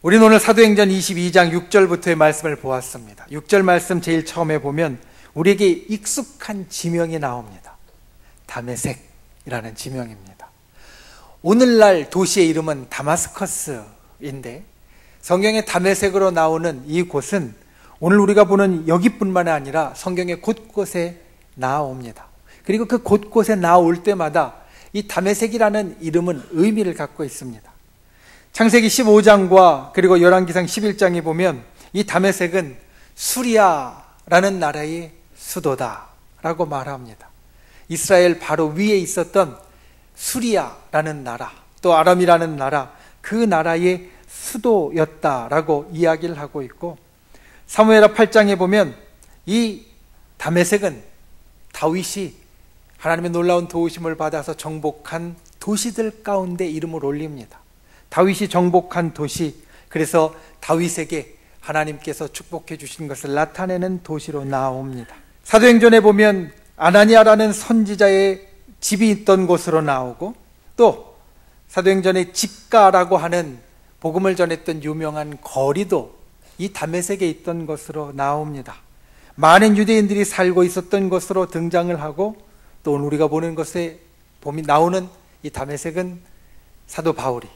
우리는 오늘 사도행전 22장 6절부터의 말씀을 보았습니다. 6절 말씀 제일 처음에 보면 우리에게 익숙한 지명이 나옵니다. 다메섹이라는 지명입니다. 오늘날 도시의 이름은 다마스커스인데 성경의 다메섹으로 나오는 이 곳은 오늘 우리가 보는 여기뿐만 아니라 성경의 곳곳에 나옵니다. 그리고 그 곳곳에 나올 때마다 이 다메섹이라는 이름은 의미를 갖고 있습니다. 창세기 15장과 그리고 열왕기상 11장에 보면 이 다메섹은 수리아라는 나라의 수도다라고 말합니다. 이스라엘 바로 위에 있었던 수리아라는 나라, 또 아람이라는 나라, 그 나라의 수도였다라고 이야기를 하고 있고, 사무엘하 8장에 보면 이 다메섹은 다윗이 하나님의 놀라운 도우심을 받아서 정복한 도시들 가운데 이름을 올립니다. 다윗이 정복한 도시, 그래서 다윗에게 하나님께서 축복해 주신 것을 나타내는 도시로 나옵니다. 사도행전에 보면 아나니아라는 선지자의 집이 있던 곳으로 나오고, 또 사도행전의 집가라고 하는 복음을 전했던 유명한 거리도 이 다메섹에 있던 것으로 나옵니다. 많은 유대인들이 살고 있었던 것으로 등장을 하고, 또 오늘 우리가 보는 것에 나오는 이 다메섹은 사도 바울이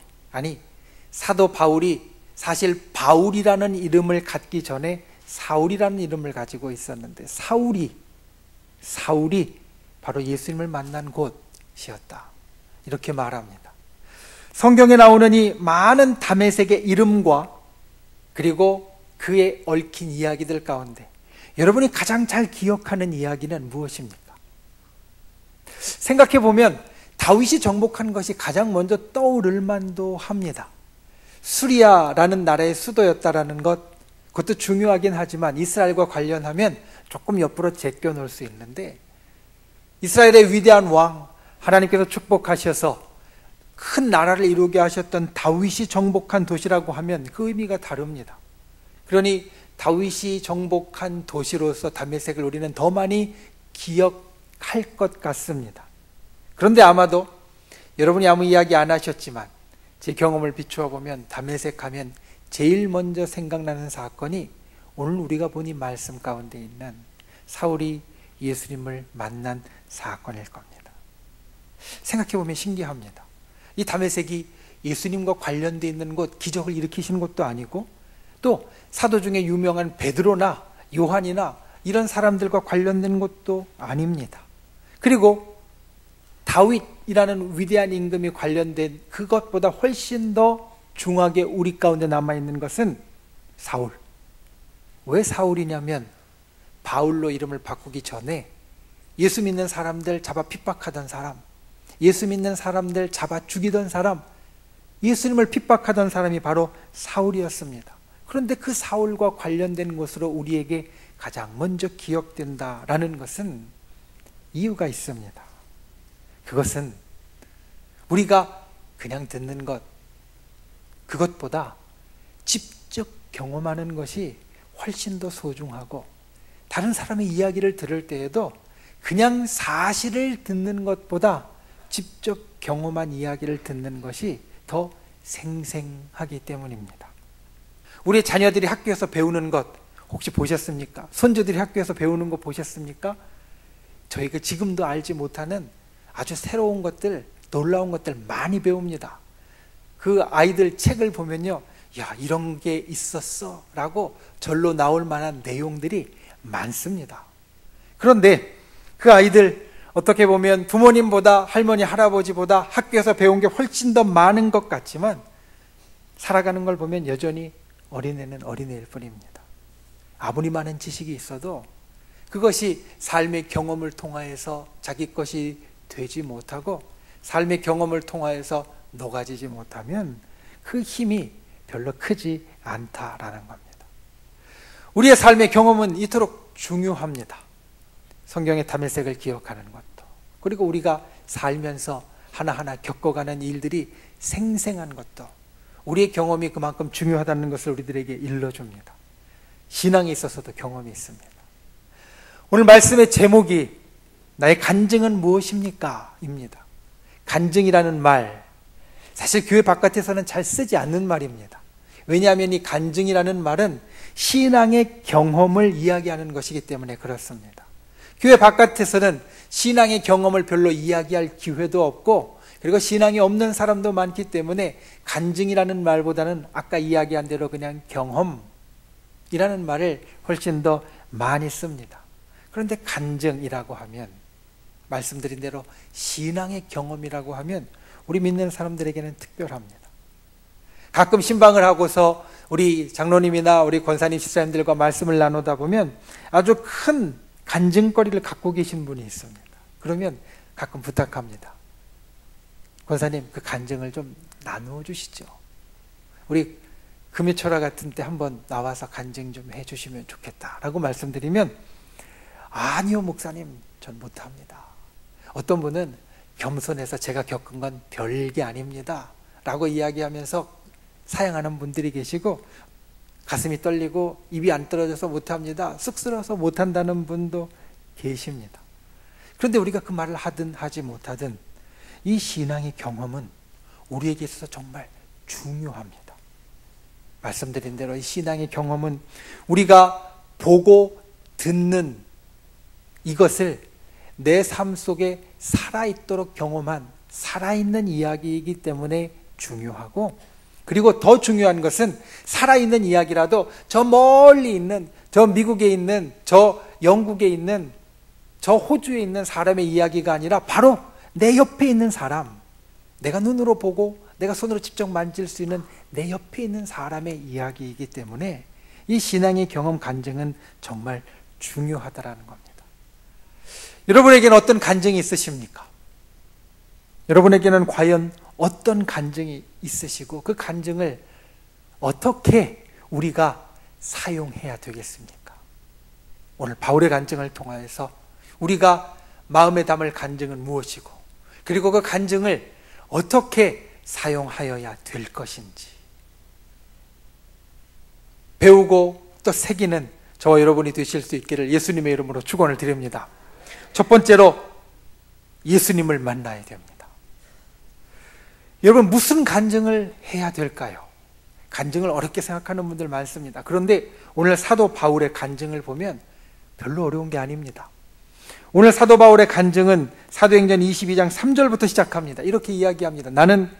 사실 바울이라는 이름을 갖기 전에 사울이라는 이름을 가지고 있었는데, 사울이 바로 예수님을 만난 곳이었다, 이렇게 말합니다. 성경에 나오는 이 많은 다메섹의 이름과 그리고 그에 얽힌 이야기들 가운데 여러분이 가장 잘 기억하는 이야기는 무엇입니까? 생각해 보면 다윗이 정복한 것이 가장 먼저 떠오를 만도 합니다. 수리아라는 나라의 수도였다라는 것, 그것도 중요하긴 하지만 이스라엘과 관련하면 조금 옆으로 제껴 놓을 수 있는데, 이스라엘의 위대한 왕, 하나님께서 축복하셔서 큰 나라를 이루게 하셨던 다윗이 정복한 도시라고 하면 그 의미가 다릅니다. 그러니 다윗이 정복한 도시로서 다메섹을 우리는 더 많이 기억할 것 같습니다. 그런데 아마도 여러분이 아무 이야기 안 하셨지만 제 경험을 비추어 보면 다메섹 하면 제일 먼저 생각나는 사건이 오늘 우리가 본 이 말씀 가운데 있는 사울이 예수님을 만난 사건일 겁니다. 생각해 보면 신기합니다. 이 다메섹이 예수님과 관련되어 있는 곳, 기적을 일으키시는 것도 아니고, 또 사도 중에 유명한 베드로나 요한이나 이런 사람들과 관련된 것도 아닙니다. 그리고 다윗이라는 위대한 임금이 관련된 그것보다 훨씬 더 중하게 우리 가운데 남아있는 것은 사울. 왜 사울이냐면 바울로 이름을 바꾸기 전에 예수 믿는 사람들 잡아 핍박하던 사람, 예수 믿는 사람들 잡아 죽이던 사람, 예수님을 핍박하던 사람이 바로 사울이었습니다. 그런데 그 사울과 관련된 것으로 우리에게 가장 먼저 기억된다라는 것은 이유가 있습니다. 그것은 우리가 그냥 듣는 것, 그것보다 직접 경험하는 것이 훨씬 더 소중하고, 다른 사람의 이야기를 들을 때에도 그냥 사실을 듣는 것보다 직접 경험한 이야기를 듣는 것이 더 생생하기 때문입니다. 우리 자녀들이 학교에서 배우는 것 혹시 보셨습니까? 손주들이 학교에서 배우는 거 보셨습니까? 저희가 지금도 알지 못하는 아주 새로운 것들, 놀라운 것들 많이 배웁니다. 그 아이들 책을 보면요, 야, 이런 게 있었어 라고 절로 나올 만한 내용들이 많습니다. 그런데 그 아이들 어떻게 보면 부모님보다 할머니, 할아버지보다 학교에서 배운 게 훨씬 더 많은 것 같지만 살아가는 걸 보면 여전히 어린애는 어린애일 뿐입니다. 아무리 많은 지식이 있어도 그것이 삶의 경험을 통하여서 자기 것이 되지 못하고 삶의 경험을 통하여서 녹아지지 못하면 그 힘이 별로 크지 않다라는 겁니다. 우리의 삶의 경험은 이토록 중요합니다. 성경의 다메섹을 기억하는 것도, 그리고 우리가 살면서 하나하나 겪어가는 일들이 생생한 것도, 우리의 경험이 그만큼 중요하다는 것을 우리들에게 일러줍니다. 신앙에 있어서도 경험이 있습니다. 오늘 말씀의 제목이 나의 간증은 무엇입니까? 입니다. 간증이라는 말, 사실 교회 바깥에서는 잘 쓰지 않는 말입니다. 왜냐하면 이 간증이라는 말은 신앙의 경험을 이야기하는 것이기 때문에 그렇습니다. 교회 바깥에서는 신앙의 경험을 별로 이야기할 기회도 없고, 그리고 신앙이 없는 사람도 많기 때문에 간증이라는 말보다는 아까 이야기한 대로 그냥 경험이라는 말을 훨씬 더 많이 씁니다. 그런데 간증이라고 하면, 말씀드린 대로 신앙의 경험이라고 하면 우리 믿는 사람들에게는 특별합니다. 가끔 신방을 하고서 우리 장로님이나 우리 권사님 집사님들과 말씀을 나누다 보면 아주 큰 간증거리를 갖고 계신 분이 있습니다. 그러면 가끔 부탁합니다. 권사님, 그 간증을 좀 나누어 주시죠. 우리 금요철화 같은 때 한번 나와서 간증 좀 해주시면 좋겠다라고 말씀드리면, 아니요 목사님, 전 못합니다. 어떤 분은 겸손해서 제가 겪은 건 별게 아닙니다 라고 이야기하면서 사양하는 분들이 계시고, 가슴이 떨리고 입이 안 떨어져서 못합니다, 쑥스러워서 못한다는 분도 계십니다. 그런데 우리가 그 말을 하든 하지 못하든 이 신앙의 경험은 우리에게 있어서 정말 중요합니다. 말씀드린 대로 이 신앙의 경험은 우리가 보고 듣는 이것을 내 삶 속에 살아있도록 경험한 살아있는 이야기이기 때문에 중요하고, 그리고 더 중요한 것은 살아있는 이야기라도 저 멀리 있는, 저 미국에 있는, 저 영국에 있는, 저 호주에 있는 사람의 이야기가 아니라 바로 내 옆에 있는 사람, 내가 눈으로 보고 내가 손으로 직접 만질 수 있는 내 옆에 있는 사람의 이야기이기 때문에 이 신앙의 경험 간증은 정말 중요하다라는 겁니다. 여러분에게는 어떤 간증이 있으십니까? 여러분에게는 과연 어떤 간증이 있으시고 그 간증을 어떻게 우리가 사용해야 되겠습니까? 오늘 바울의 간증을 통하여서 우리가 마음에 담을 간증은 무엇이고, 그리고 그 간증을 어떻게 사용하여야 될 것인지 배우고 또 새기는 저와 여러분이 되실 수 있기를 예수님의 이름으로 축원을 드립니다. 첫 번째로 예수님을 만나야 됩니다. 여러분, 무슨 간증을 해야 될까요? 간증을 어렵게 생각하는 분들 많습니다. 그런데 오늘 사도 바울의 간증을 보면 별로 어려운 게 아닙니다. 오늘 사도 바울의 간증은 사도행전 22장 3절부터 시작합니다. 이렇게 이야기합니다. 나는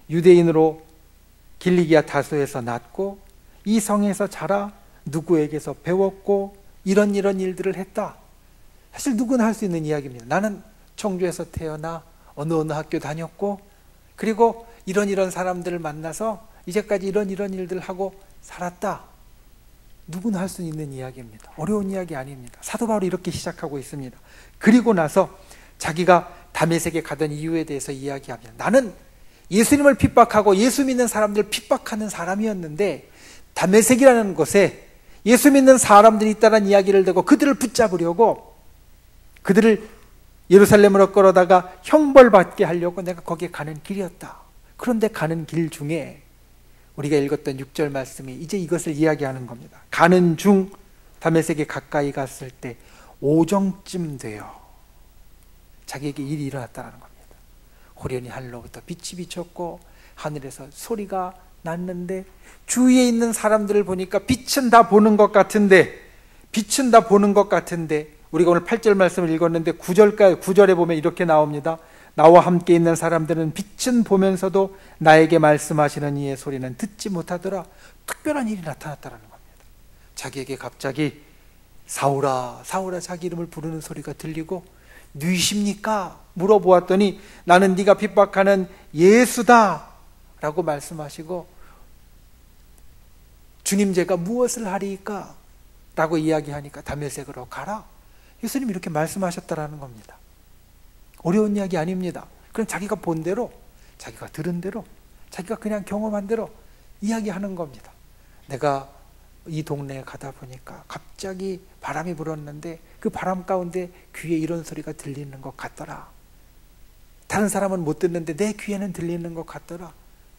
유대인으로 길리기아 다소에서 났고 이 성에서 자라 누구에게서 배웠고 이런 일들을 했다. 사실 누구나 할 수 있는 이야기입니다. 나는 청주에서 태어나 어느 학교 다녔고, 그리고 이런 사람들을 만나서 이제까지 이런 일들을 하고 살았다. 누구나 할 수 있는 이야기입니다. 어려운 이야기 아닙니다. 사도 바울이 이렇게 시작하고 있습니다. 그리고 나서 자기가 다메섹에 가던 이유에 대해서 이야기합니다. 나는 예수님을 핍박하고 예수 믿는 사람들을 핍박하는 사람이었는데 다메섹이라는 곳에 예수 믿는 사람들이 있다는 이야기를 듣고 그들을 붙잡으려고, 그들을 예루살렘으로 끌어다가 형벌받게 하려고 내가 거기에 가는 길이었다. 그런데 가는 길 중에 우리가 읽었던 6절 말씀이 이제 이것을 이야기하는 겁니다. 가는 중 다메섹에 가까이 갔을 때 오정쯤 되어 자기에게 일이 일어났다는 겁니다. 호련히 하늘로부터 빛이 비쳤고 하늘에서 소리가 났는데 주위에 있는 사람들을 보니까 빛은 다 보는 것 같은데 우리가 오늘 8절 말씀을 읽었는데 9절에 보면 이렇게 나옵니다. 나와 함께 있는 사람들은 빛은 보면서도 나에게 말씀하시는 이의 소리는 듣지 못하더라. 특별한 일이 나타났다는 겁니다. 자기에게 갑자기 사울아 사울아 자기 이름을 부르는 소리가 들리고, 누이십니까? 물어보았더니 나는 네가 핍박하는 예수다 라고 말씀하시고, 주님 제가 무엇을 하리까? 라고 이야기하니까 다메섹으로 가라. 예수님이 이렇게 말씀하셨다라는 겁니다. 어려운 이야기 아닙니다. 그럼 자기가 본 대로, 자기가 들은 대로, 자기가 그냥 경험한 대로 이야기하는 겁니다. 내가 이 동네에 가다 보니까 갑자기 바람이 불었는데 그 바람 가운데 귀에 이런 소리가 들리는 것 같더라. 다른 사람은 못 듣는데 내 귀에는 들리는 것 같더라.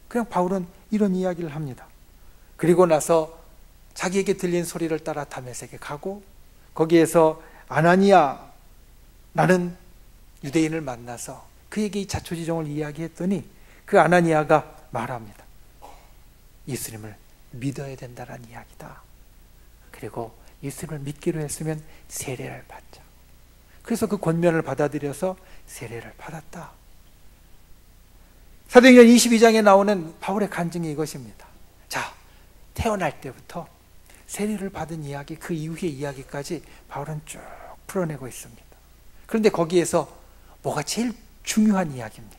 그냥 바울은 이런 이야기를 합니다. 그리고 나서 자기에게 들린 소리를 따라 다메섹에 가고, 거기에서 아나니아, 나는 유대인을 만나서 그에게 이 자초지종을 이야기했더니 그 아나니아가 말합니다. 예수님을 믿어야 된다는 이야기다. 그리고 예수님을 믿기로 했으면 세례를 받자. 그래서 그 권면을 받아들여서 세례를 받았다. 사도행전 22장에 나오는 바울의 간증이 이것입니다. 자, 태어날 때부터 세례를 받은 이야기, 그 이후의 이야기까지 바울은 쭉 풀어내고 있습니다. 그런데 거기에서 뭐가 제일 중요한 이야기입니까?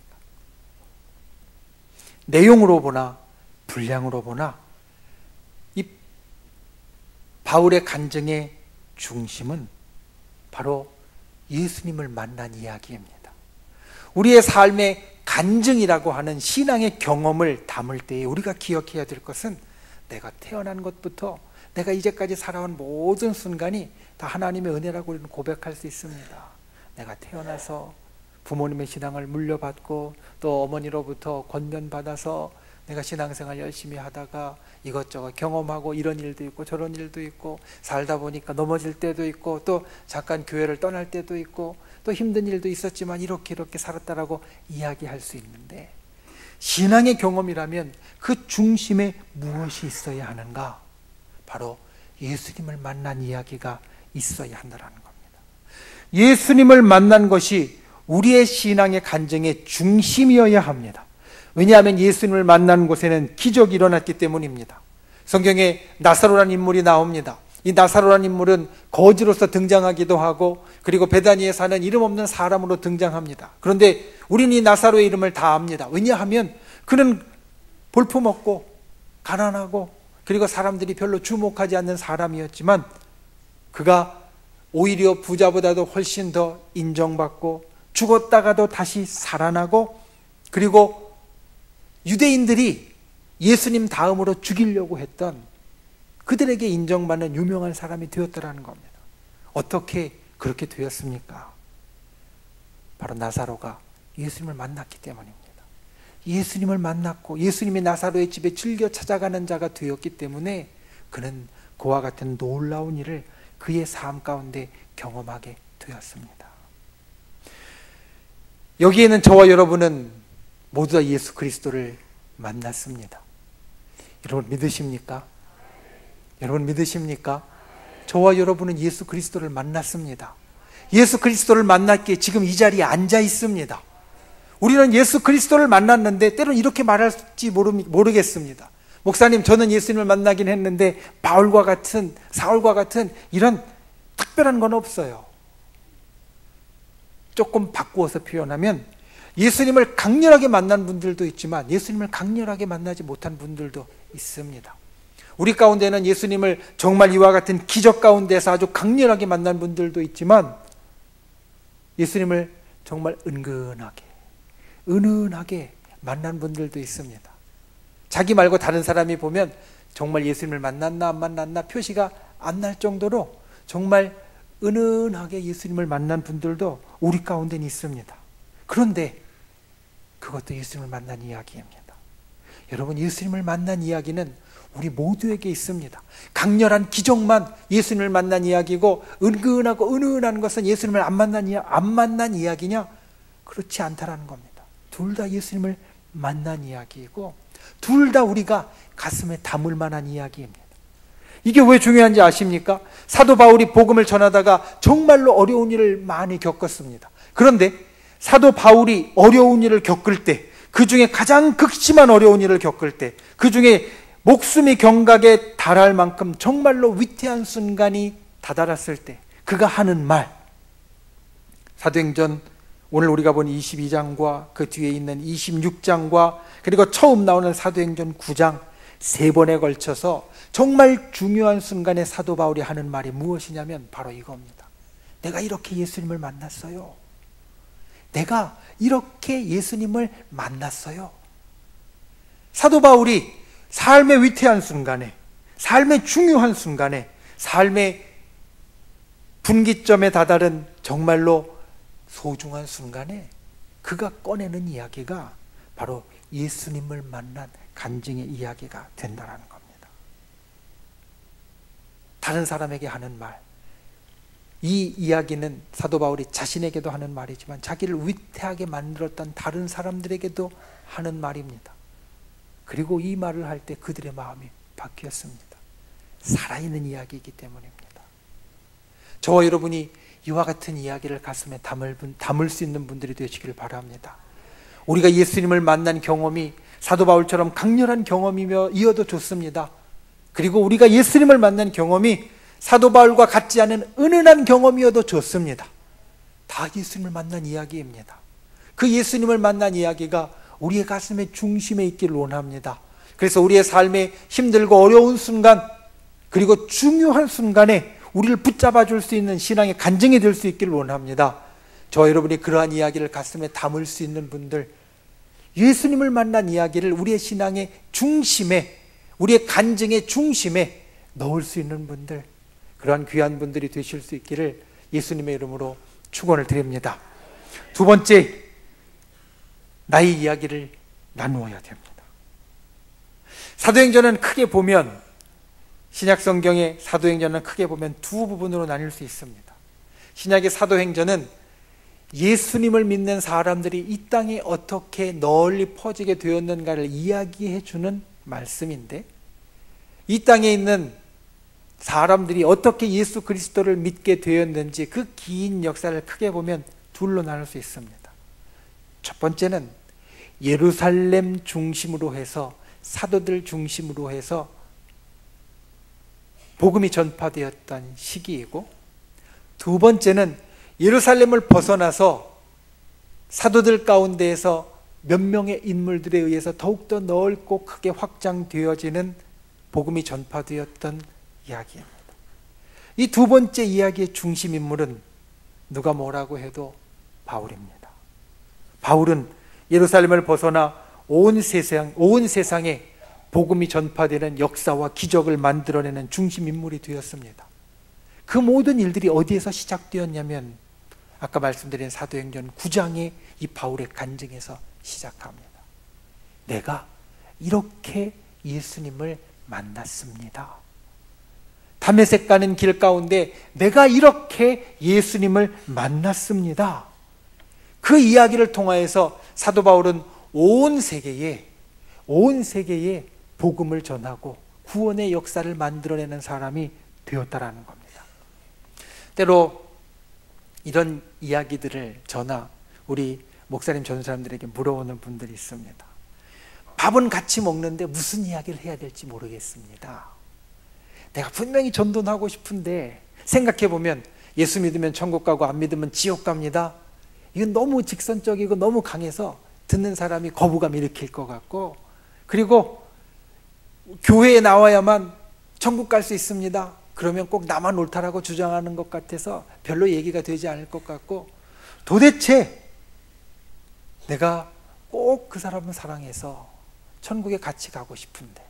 내용으로 보나 분량으로 보나 이 바울의 간증의 중심은 바로 예수님을 만난 이야기입니다. 우리의 삶의 간증이라고 하는 신앙의 경험을 담을 때에 우리가 기억해야 될 것은 내가 태어난 것부터 내가 이제까지 살아온 모든 순간이 다 하나님의 은혜라고 우리는 고백할 수 있습니다. 내가 태어나서 부모님의 신앙을 물려받고 또 어머니로부터 권면받아서 내가 신앙생활 열심히 하다가 이것저것 경험하고 이런 일도 있고 저런 일도 있고 살다 보니까 넘어질 때도 있고 또 잠깐 교회를 떠날 때도 있고 또 힘든 일도 있었지만 이렇게 살았다라고 이야기할 수 있는데, 신앙의 경험이라면 그 중심에 무엇이 있어야 하는가? 바로 예수님을 만난 이야기가 있어야 한다는 겁니다. 예수님을 만난 것이 우리의 신앙의 간증의 중심이어야 합니다. 왜냐하면 예수님을 만난 곳에는 기적이 일어났기 때문입니다. 성경에 나사로라는 인물이 나옵니다. 이 나사로라는 인물은 거지로서 등장하기도 하고 그리고 베다니에 사는 이름 없는 사람으로 등장합니다. 그런데 우리는 이 나사로의 이름을 다 압니다. 왜냐하면 그는 볼품없고 가난하고 그리고 사람들이 별로 주목하지 않는 사람이었지만 그가 오히려 부자보다도 훨씬 더 인정받고 죽었다가도 다시 살아나고 그리고 유대인들이 예수님 다음으로 죽이려고 했던 그들에게 인정받는 유명한 사람이 되었더라는 겁니다. 어떻게 그렇게 되었습니까? 바로 나사로가 예수님을 만났기 때문입니다. 예수님을 만났고 예수님이 나사로의 집에 즐겨 찾아가는 자가 되었기 때문에 그는 그와 같은 놀라운 일을 그의 삶 가운데 경험하게 되었습니다. 여기에는 저와 여러분은 모두 다 예수 그리스도를 만났습니다. 여러분 믿으십니까? 여러분 믿으십니까? 저와 여러분은 예수 그리스도를 만났습니다. 예수 그리스도를 만났기에 지금 이 자리에 앉아 있습니다. 우리는 예수 그리스도를 만났는데 때로는 이렇게 말할지 모르겠습니다. 목사님, 저는 예수님을 만나긴 했는데 바울과 같은, 사울과 같은 이런 특별한 건 없어요. 조금 바꾸어서 표현하면 예수님을 강렬하게 만난 분들도 있지만 예수님을 강렬하게 만나지 못한 분들도 있습니다. 우리 가운데는 예수님을 정말 이와 같은 기적 가운데서 아주 강렬하게 만난 분들도 있지만 예수님을 정말 은은하게 만난 분들도 있습니다. 자기 말고 다른 사람이 보면 정말 예수님을 만났나 안 만났나 표시가 안 날 정도로 정말 은은하게 예수님을 만난 분들도 우리 가운데는 있습니다. 그런데 그것도 예수님을 만난 이야기입니다. 여러분, 예수님을 만난 이야기는 우리 모두에게 있습니다. 강렬한 기적만 예수님을 만난 이야기고 은근하고 은은한 것은 예수님을 안 만난 이야기냐? 그렇지 않다라는 겁니다. 둘 다 예수님을 만난 이야기이고 둘 다 우리가 가슴에 담을 만한 이야기입니다. 이게 왜 중요한지 아십니까? 사도 바울이 복음을 전하다가 정말로 어려운 일을 많이 겪었습니다. 그런데 사도 바울이 어려운 일을 겪을 때, 그 중에 가장 극심한 어려운 일을 겪을 때, 그 중에 목숨이 경각에 달할 만큼 정말로 위태한 순간이 다다랐을 때 그가 하는 말, 사도행전 오늘 우리가 본 22장과 그 뒤에 있는 26장과 그리고 처음 나오는 사도행전 9장 세 번에 걸쳐서 정말 중요한 순간에 사도 바울이 하는 말이 무엇이냐면 바로 이겁니다. 내가 이렇게 예수님을 만났어요. 내가 이렇게 예수님을 만났어요. 사도 바울이 삶의 위태한 순간에, 삶의 중요한 순간에, 삶의 분기점에 다다른 정말로 소중한 순간에 그가 꺼내는 이야기가 바로 예수님을 만난 간증의 이야기가 된다는 겁니다. 다른 사람에게 하는 말, 이 이야기는 사도 바울이 자신에게도 하는 말이지만 자기를 위태하게 만들었던 다른 사람들에게도 하는 말입니다. 그리고 이 말을 할 때 그들의 마음이 바뀌었습니다. 살아있는 이야기이기 때문입니다. 저와 여러분이 이와 같은 이야기를 가슴에 담을 수 있는 분들이 되시길 바랍니다. 우리가 예수님을 만난 경험이 사도 바울처럼 강렬한 경험이며 이어도 좋습니다. 그리고 우리가 예수님을 만난 경험이 사도 바울과 같지 않은 은은한 경험이어도 좋습니다. 다 예수님을 만난 이야기입니다. 그 예수님을 만난 이야기가 우리의 가슴의 중심에 있기를 원합니다. 그래서 우리의 삶에 힘들고 어려운 순간, 그리고 중요한 순간에 우리를 붙잡아 줄 수 있는 신앙의 간증이 될 수 있기를 원합니다. 저와 여러분이 그러한 이야기를 가슴에 담을 수 있는 분들, 예수님을 만난 이야기를 우리의 신앙의 중심에, 우리의 간증의 중심에 넣을 수 있는 분들, 그러한 귀한 분들이 되실 수 있기를 예수님의 이름으로 축원을 드립니다. 두 번째, 나의 이야기를 나누어야 됩니다. 사도행전은 크게 보면, 신약 성경의 사도행전은 크게 보면 두 부분으로 나뉠 수 있습니다. 신약의 사도행전은 예수님을 믿는 사람들이 이 땅에 어떻게 널리 퍼지게 되었는가를 이야기해 주는 말씀인데, 이 땅에 있는 사람들이 어떻게 예수 그리스도를 믿게 되었는지 그 긴 역사를 크게 보면 둘로 나눌 수 있습니다. 첫 번째는 예루살렘 중심으로 해서, 사도들 중심으로 해서 복음이 전파되었던 시기이고, 두 번째는 예루살렘을 벗어나서 사도들 가운데에서 몇 명의 인물들에 의해서 더욱더 넓고 크게 확장되어지는 복음이 전파되었던 이야기입니다. 이 두 번째 이야기의 중심 인물은 누가 뭐라고 해도 바울입니다. 바울은 예루살렘을 벗어나 온 세상에 복음이 전파되는 역사와 기적을 만들어내는 중심 인물이 되었습니다. 그 모든 일들이 어디에서 시작되었냐면, 아까 말씀드린 사도행전 9장의 이 바울의 간증에서 시작합니다. 내가 이렇게 예수님을 만났습니다. 다메섹 가는 길 가운데 내가 이렇게 예수님을 만났습니다. 그 이야기를 통하여서 사도 바울은 온 세계에 복음을 전하고 구원의 역사를 만들어내는 사람이 되었다라는 겁니다. 때로 이런 이야기들을 저나 우리 목사님 전사님들에게 물어보는 분들이 있습니다. 밥은 같이 먹는데 무슨 이야기를 해야 될지 모르겠습니다. 내가 분명히 전도하고 싶은데, 생각해보면 예수 믿으면 천국 가고 안 믿으면 지옥 갑니다. 이건 너무 직선적이고 너무 강해서 듣는 사람이 거부감 일으킬 것 같고, 그리고 교회에 나와야만 천국 갈 수 있습니다. 그러면 꼭 나만 옳다라고 주장하는 것 같아서 별로 얘기가 되지 않을 것 같고, 도대체 내가 꼭 그 사람을 사랑해서 천국에 같이 가고 싶은데,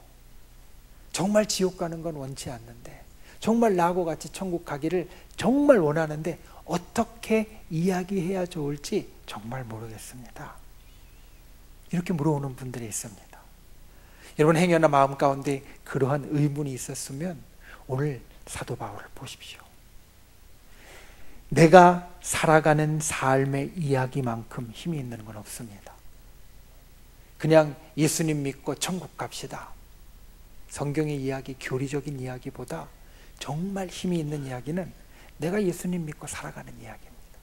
정말 지옥 가는 건 원치 않는데, 정말 나하고 같이 천국 가기를 정말 원하는데 어떻게 이야기해야 좋을지 정말 모르겠습니다. 이렇게 물어오는 분들이 있습니다. 여러분, 행여나 마음 가운데 그러한 의문이 있었으면 오늘 사도 바울을 보십시오. 내가 살아가는 삶의 이야기만큼 힘이 있는 건 없습니다. 그냥 예수님 믿고 천국 갑시다, 성경의 이야기, 교리적인 이야기보다 정말 힘이 있는 이야기는 내가 예수님 믿고 살아가는 이야기입니다.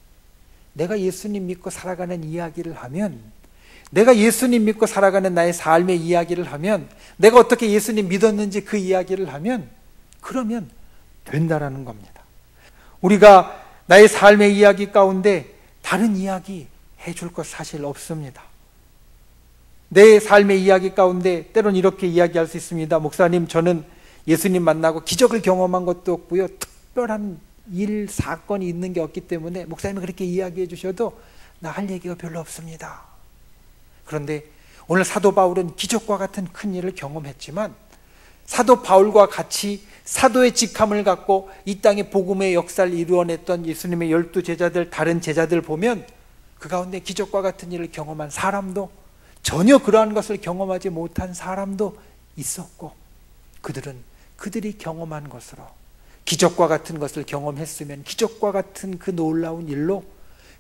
내가 예수님 믿고 살아가는 이야기를 하면, 내가 예수님 믿고 살아가는 나의 삶의 이야기를 하면, 내가 어떻게 예수님 믿었는지 그 이야기를 하면, 그러면 된다라는 겁니다. 우리가 나의 삶의 이야기 가운데 다른 이야기 해줄 것 사실 없습니다. 내 삶의 이야기 가운데 때론 이렇게 이야기할 수 있습니다. 목사님, 저는 예수님 만나고 기적을 경험한 것도 없고요, 특별한 일, 사건이 있는 게 없기 때문에 목사님이 그렇게 이야기해 주셔도 나 할 얘기가 별로 없습니다. 그런데 오늘 사도 바울은 기적과 같은 큰 일을 경험했지만, 사도 바울과 같이 사도의 직함을 갖고 이 땅에 복음의 역사를 이루어냈던 예수님의 12제자들, 다른 제자들 보면 그 가운데 기적과 같은 일을 경험한 사람도, 전혀 그러한 것을 경험하지 못한 사람도 있었고, 그들이 경험한 것으로, 기적과 같은 것을 경험했으면 기적과 같은 그 놀라운 일로,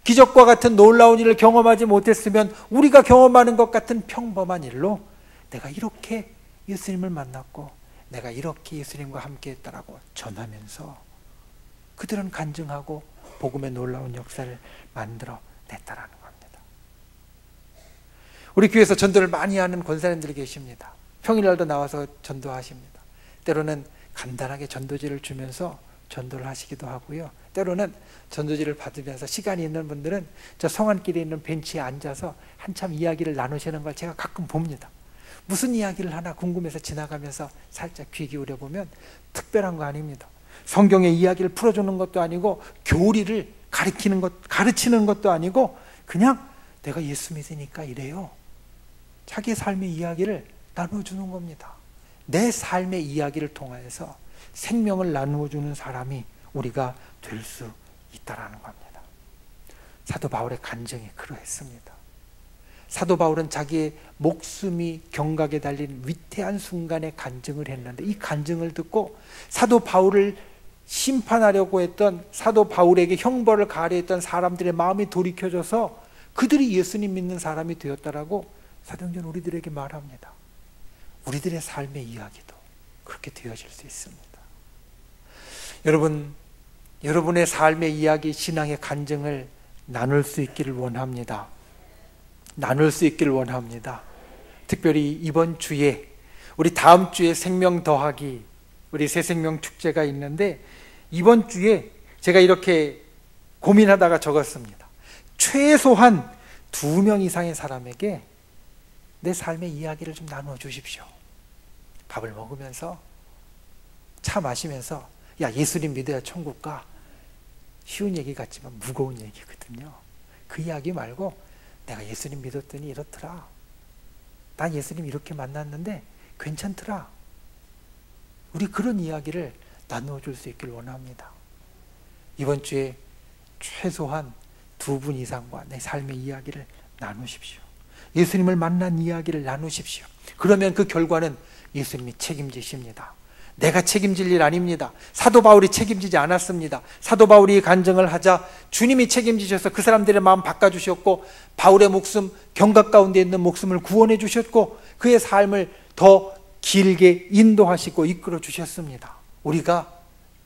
기적과 같은 놀라운 일을 경험하지 못했으면 우리가 경험하는 것 같은 평범한 일로 내가 이렇게 예수님을 만났고 내가 이렇게 예수님과 함께 했다라고 전하면서 그들은 간증하고 복음의 놀라운 역사를 만들어 냈다라는 겁니다. 우리 교회에서 전도를 많이 하는 권사님들이 계십니다. 평일날도 나와서 전도하십니다. 때로는 간단하게 전도지를 주면서 전도를 하시기도 하고요. 때로는 전도지를 받으면서 시간이 있는 분들은 저 성안길에 있는 벤치에 앉아서 한참 이야기를 나누시는 걸 제가 가끔 봅니다. 무슨 이야기를 하나 궁금해서 지나가면서 살짝 귀 기울여 보면 특별한 거 아닙니다. 성경의 이야기를 풀어주는 것도 아니고 교리를 가르치는 것도 아니고 그냥 내가 예수 믿으니까 이래요. 자기의 삶의 이야기를 나눠주는 겁니다. 내 삶의 이야기를 통해서 생명을 나누어주는 사람이 우리가 될 수 있다는 겁니다. 사도 바울의 간증이 그러했습니다. 사도 바울은 자기의 목숨이 경각에 달린 위태한 순간에 간증을 했는데 이 간증을 듣고 사도 바울을 심판하려고 했던 사도 바울에게 형벌을 가하려 했던 사람들의 마음이 돌이켜져서 그들이 예수님 믿는 사람이 되었다라고 사도행전 우리들에게 말합니다. 우리들의 삶의 이야기도 그렇게 되어질 수 있습니다. 여러분, 여러분의 삶의 이야기, 신앙의 간증을 나눌 수 있기를 원합니다. 나눌 수 있기를 원합니다. 특별히 이번 주에 우리 다음 주에 생명 더하기 우리 새생명 축제가 있는데 이번 주에 제가 이렇게 고민하다가 적었습니다. 최소한 2명 이상의 사람에게 내 삶의 이야기를 좀 나누어 주십시오. 밥을 먹으면서 차 마시면서 야 예수님 믿어야 천국 가. 쉬운 얘기 같지만 무거운 얘기거든요. 그 이야기 말고 내가 예수님 믿었더니 이렇더라. 난 예수님 이렇게 만났는데 괜찮더라. 우리 그런 이야기를 나누어 줄 수 있길 원합니다. 이번 주에 최소한 2분 이상과 내 삶의 이야기를 나누십시오. 예수님을 만난 이야기를 나누십시오. 그러면 그 결과는 예수님이 책임지십니다. 내가 책임질 일 아닙니다. 사도 바울이 책임지지 않았습니다. 사도 바울이 간증을 하자 주님이 책임지셔서 그 사람들의 마음 바꿔주셨고 바울의 목숨, 경각 가운데 있는 목숨을 구원해 주셨고 그의 삶을 더 길게 인도하시고 이끌어 주셨습니다. 우리가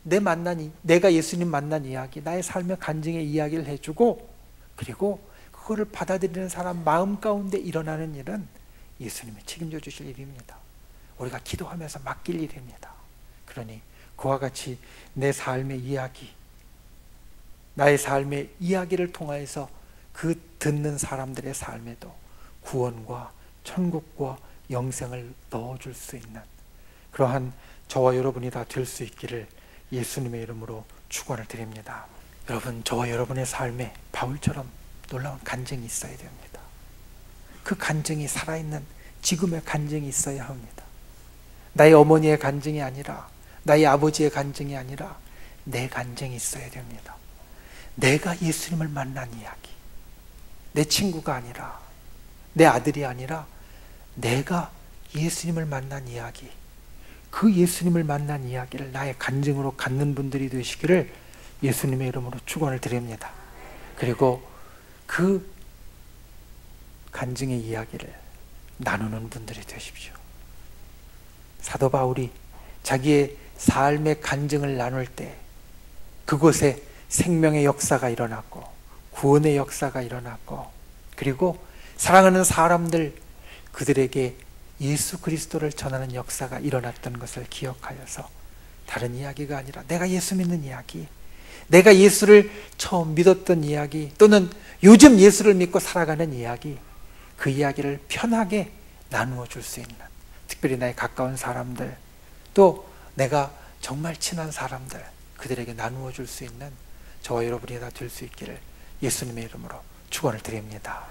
내가 예수님 만난 이야기, 나의 삶의 간증의 이야기를 해주고 그리고 그거를 받아들이는 사람 마음 가운데 일어나는 일은 예수님이 책임져 주실 일입니다. 우리가 기도하면서 맡길 일입니다. 그러니 그와 같이 내 삶의 이야기, 나의 삶의 이야기를 통하여서 그 듣는 사람들의 삶에도 구원과 천국과 영생을 넣어줄 수 있는 그러한 저와 여러분이 다 될 수 있기를 예수님의 이름으로 축원을 드립니다. 여러분, 저와 여러분의 삶에 바울처럼 놀라운 간증이 있어야 됩니다. 그 간증이 살아있는 지금의 간증이 있어야 합니다. 나의 어머니의 간증이 아니라 나의 아버지의 간증이 아니라 내 간증이 있어야 됩니다. 내가 예수님을 만난 이야기, 내 친구가 아니라 내 아들이 아니라 내가 예수님을 만난 이야기, 그 예수님을 만난 이야기를 나의 간증으로 갖는 분들이 되시기를 예수님의 이름으로 축원을 드립니다. 그리고 그 간증의 이야기를 나누는 분들이 되십시오. 사도 바울이 자기의 삶의 간증을 나눌 때 그곳에 생명의 역사가 일어났고 구원의 역사가 일어났고 그리고 사랑하는 사람들 그들에게 예수 그리스도를 전하는 역사가 일어났던 것을 기억하여서 다른 이야기가 아니라 내가 예수 믿는 이야기, 내가 예수를 처음 믿었던 이야기 또는 요즘 예수를 믿고 살아가는 이야기, 그 이야기를 편하게 나누어 줄 수 있는 특별히 나의 가까운 사람들 또 내가 정말 친한 사람들 그들에게 나누어 줄 수 있는 저와 여러분이 다 될 수 있기를 예수님의 이름으로 축원을 드립니다.